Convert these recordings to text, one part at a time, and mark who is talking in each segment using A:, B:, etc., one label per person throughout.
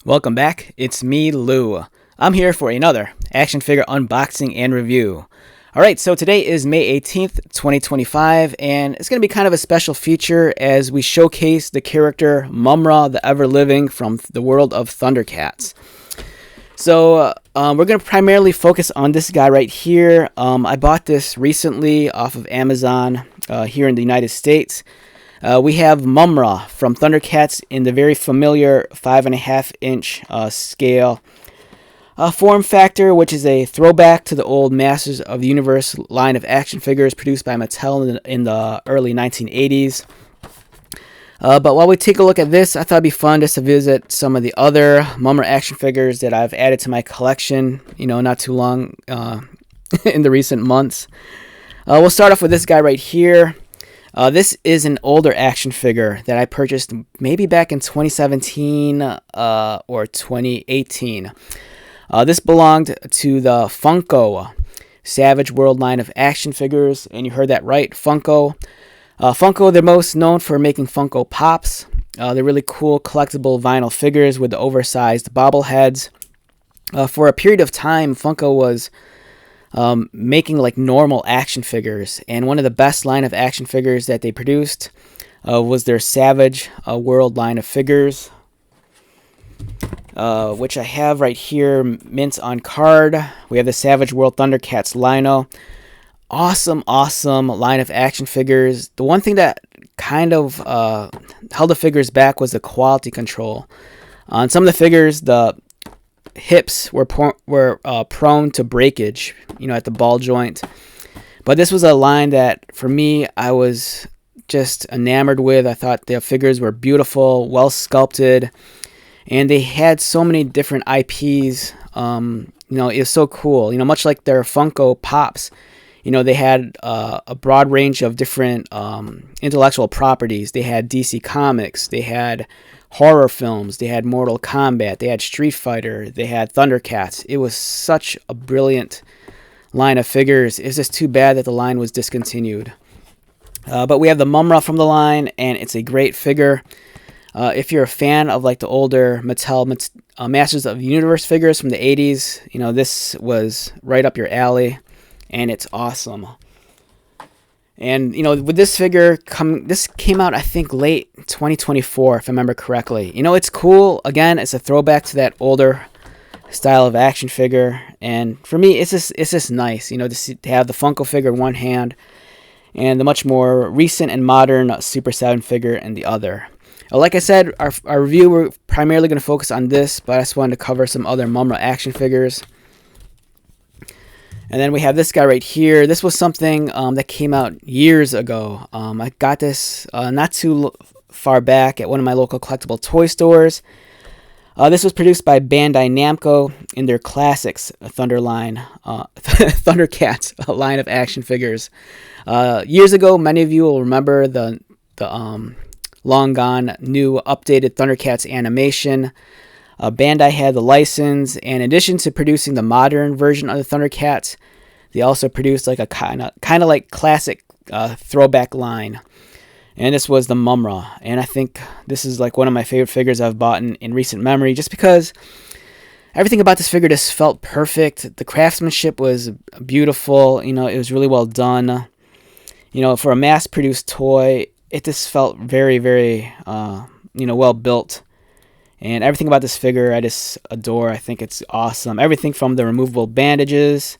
A: Welcome back, it's me, Lou. I'm here for another action figure unboxing and review. Alright, so today is May 18th, 2025, and it's going to be kind of a special feature as we showcase the character Mumm-Ra, the ever-living from the world of Thundercats. So, we're going to primarily focus on this guy right here. I bought this recently off of Amazon here in the United States. We have Mumm-Ra from Thundercats in the very familiar 5.5-inch scale form factor, which is a throwback to the old Masters of the Universe line of action figures produced by Mattel in the early 1980s. But while we take a look at this, I thought it'd be fun just to visit some of the other Mumm-Ra action figures that I've added to my collection, not too long in the recent months. We'll start off with this guy right here. This is an older action figure that I purchased maybe back in 2017 or 2018. This belonged to the Funko Savage World line of action figures, and you heard that right, Funko. Funko, they're most known for making Funko Pops. They're really cool collectible vinyl figures with the oversized bobbleheads. For a period of time, Funko was making like normal action figures, and one of the best line of action figures that they produced was their Savage World line of figures, which I have right here, mint on card. We have the Savage World Thundercats Lino. Awesome line of action figures. The one thing that kind of held the figures back was the quality control. On some of the figures, the hips were prone to breakage, at the ball joint. But this was a line that, for me, I was just enamored with. I thought the figures were beautiful, well sculpted, and they had so many different IPs. It was so cool. Much like their Funko Pops, they had a broad range of different intellectual properties. They had DC Comics, they had horror films, they had Mortal Kombat, they had Street Fighter, they had Thundercats. It was such a brilliant line of figures. It's just too bad that the line was discontinued. But we have the Mumm-Ra from the line, and it's a great figure. If you're a fan of like the older Mattel Masters of the Universe figures from the 80s, this was right up your alley, and it's awesome. And, with this figure, this came out, I think, late 2024, if I remember correctly. It's cool. Again, it's a throwback to that older style of action figure. And for me, it's just nice, to have the Funko figure in one hand and the much more recent and modern Super7 figure in the other. Like I said, our review, we're primarily going to focus on this, but I just wanted to cover some other Mumm-Ra action figures. And then we have this guy right here. This was something that came out years ago. I got this not too far back at one of my local collectible toy stores. This was produced by Bandai Namco in their Classics Thundercats line of action figures. Years ago, many of you will remember the long gone new updated Thundercats animation. Bandai had the license, and in addition to producing the modern version of the Thundercats, they also produced like a kind of like classic throwback line. And this was the Mumm-Ra, and I think this is like one of my favorite figures I've bought in recent memory, just because everything about this figure just felt perfect. The craftsmanship was beautiful. It was really well done. For a mass-produced toy, it just felt very, very, well built. And everything about this figure I just adore. I think it's awesome. Everything from the removable bandages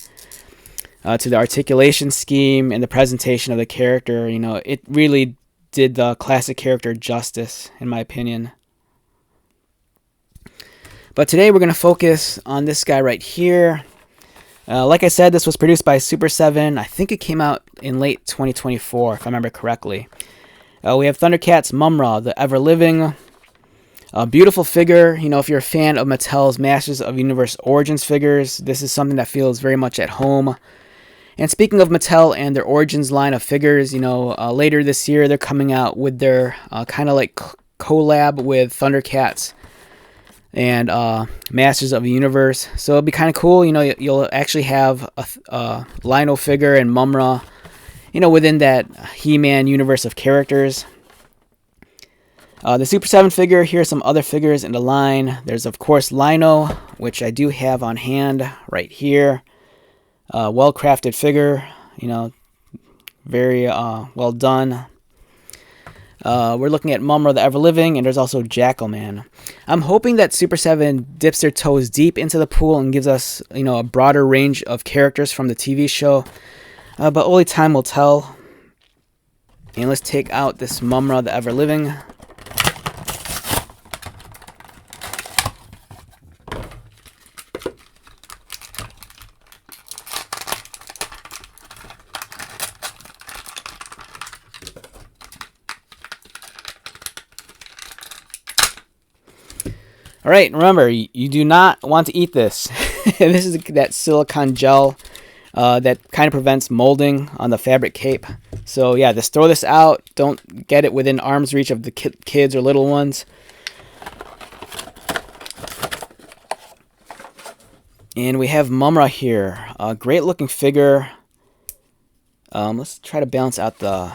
A: to the articulation scheme and the presentation of the character. It really did the classic character justice, in my opinion. But today we're going to focus on this guy right here. Like I said, this was produced by Super7. I think it came out in late 2024, if I remember correctly. We have Thundercats Mumm-Ra, the ever-living. A beautiful figure. If you're a fan of Mattel's Masters of Universe Origins figures, this is something that feels very much at home. And speaking of Mattel and their Origins line of figures, later this year they're coming out with their kind of like collab with Thundercats and Masters of the Universe. So it'll be kind of cool. You'll actually have a Lino figure and Mumm-Ra, within that He-Man universe of characters. The Super 7 figure, here are some other figures in the line. There's, of course, Lino, which I do have on hand right here. Well-crafted figure, you know, very well done. We're looking at Mumm-Ra the Ever-Living, and there's also Jackalman. I'm hoping that Super 7 dips their toes deep into the pool and gives us, you know, a broader range of characters from the TV show. But only time will tell. And let's take out this Mumm-Ra the Ever-Living. All right, remember, you do not want to eat this. This is that silicone gel that kind of prevents molding on the fabric cape. So yeah, just throw this out. Don't get it within arm's reach of the kids or little ones. And we have Mumm-Ra here. A great looking figure. Let's try to balance out the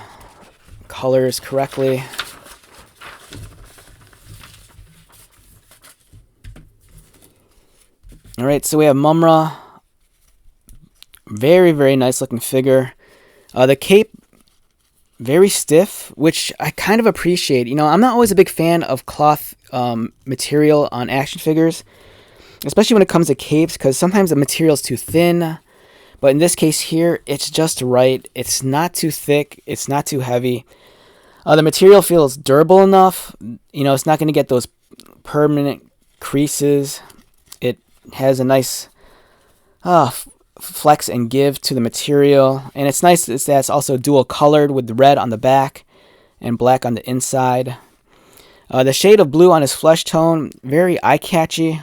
A: colors correctly. Alright, so we have Mumm-Ra. Very, very nice looking figure. The cape, very stiff, which I kind of appreciate. You know, I'm not always a big fan of cloth material on action figures, especially when it comes to capes, because sometimes the material is too thin. But in this case here, it's just right. It's not too thick. It's not too heavy. The material feels durable enough. You know, it's not going to get those permanent creases. It has a nice flex and give to the material, and it's nice that it's also dual colored with the red on the back and black on the inside. The shade of blue on his flesh tone, very eye-catchy.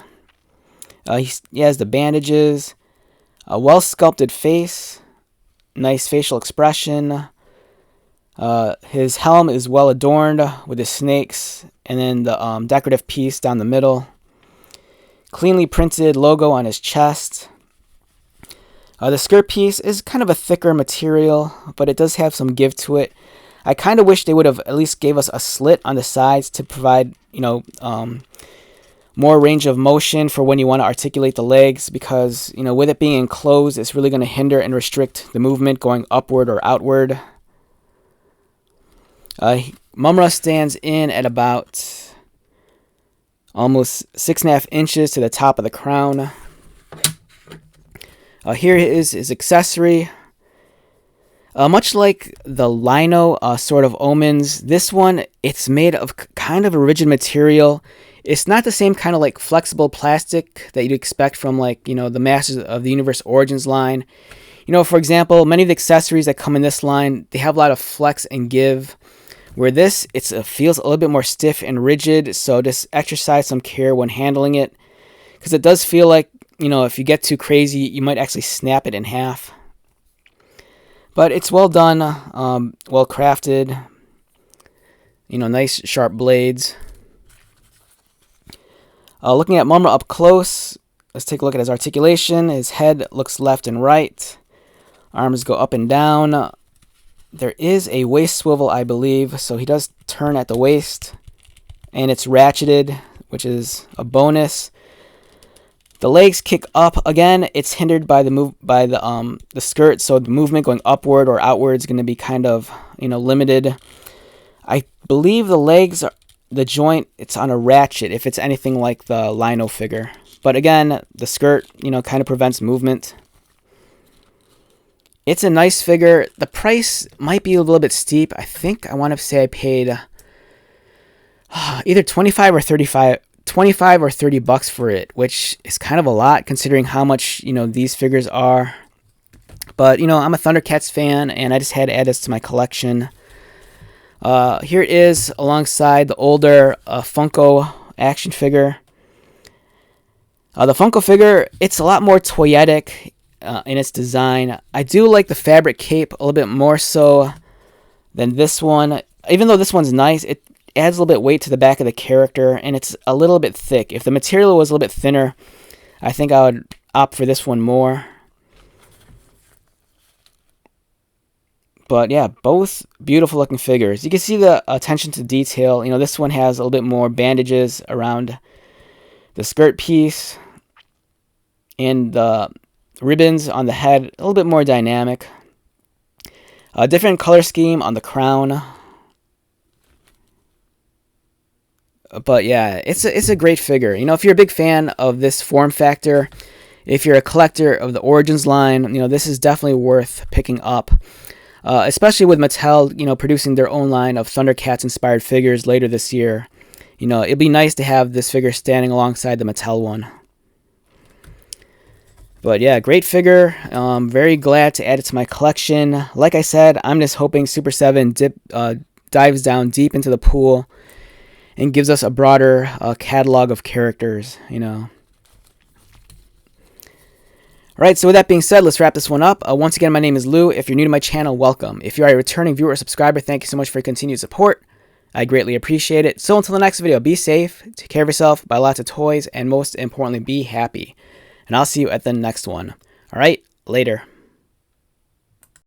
A: He has the bandages, a well-sculpted face, nice facial expression. His helm is well adorned with the snakes, and then the decorative piece down the middle. Cleanly printed logo on his chest. The skirt piece is kind of a thicker material, but it does have some give to it. I kind of wish they would have at least gave us a slit on the sides to provide, you know, more range of motion for when you want to articulate the legs, because, you know, with it being enclosed, it's really going to hinder and restrict the movement going upward or outward. Mumm-Ra stands in at about almost 6.5 inches to the top of the crown. Here is his accessory. Much like the Lino Sword of Omens, this one, it's made of kind of a rigid material. It's not the same kind of like flexible plastic that you'd expect from, like, you know, the Masters of the Universe Origins line. You know, for example, many of the accessories that come in this line, they have a lot of flex and give. Where this, it feels a little bit more stiff and rigid, so just exercise some care when handling it, because it does feel like, you know, if you get too crazy, you might actually snap it in half. But it's well done, well crafted, you know, nice sharp blades. Looking at Mumm-Ra up close, let's take a look at his articulation. His head looks left and right. Arms go up and down. There is a waist swivel, I believe, so he does turn at the waist, and it's ratcheted, which is a bonus. The legs kick up again. It's hindered by the skirt, so the movement going upward or outward is going to be kind of, you know, limited. I believe the legs are the joint. It's on a ratchet if it's anything like the Lino figure, but again, the skirt, you know, kind of prevents movement. It's a nice figure. The price might be a little bit steep. I think I want to say I paid either 25 or 30 bucks for it, which is kind of a lot considering how much, you know, these figures are. But, you know, I'm a Thundercats fan, and I just had to add this to my collection. Here it is alongside the older Funko action figure. The Funko figure, it's a lot more toyetic in its design. I do like the fabric cape a little bit more so than this one. Even though this one's nice, it adds a little bit weight to the back of the character, and it's a little bit thick. If the material was a little bit thinner, I think I would opt for this one more. But yeah, both beautiful looking figures. You can see the attention to detail. You know, this one has a little bit more bandages around the skirt piece, and the ribbons on the head a little bit more dynamic. A different color scheme on the crown. But yeah, it's a great figure. You know, if you're a big fan of this form factor, if you're a collector of the Origins line, you know, this is definitely worth picking up. Especially with Mattel, you know, producing their own line of Thundercats inspired figures later this year. You know, it'd be nice to have this figure standing alongside the Mattel one. But yeah, great figure. Very glad to add it to my collection. Like I said, I'm just hoping Super7 dives down deep into the pool and gives us a broader catalog of characters, you know. Alright, so with that being said, let's wrap this one up. Once again, my name is Lou. If you're new to my channel, welcome. If you are a returning viewer or subscriber, thank you so much for your continued support. I greatly appreciate it. So until the next video, be safe, take care of yourself, buy lots of toys, and most importantly, be happy. And I'll see you at the next one. Alright, later.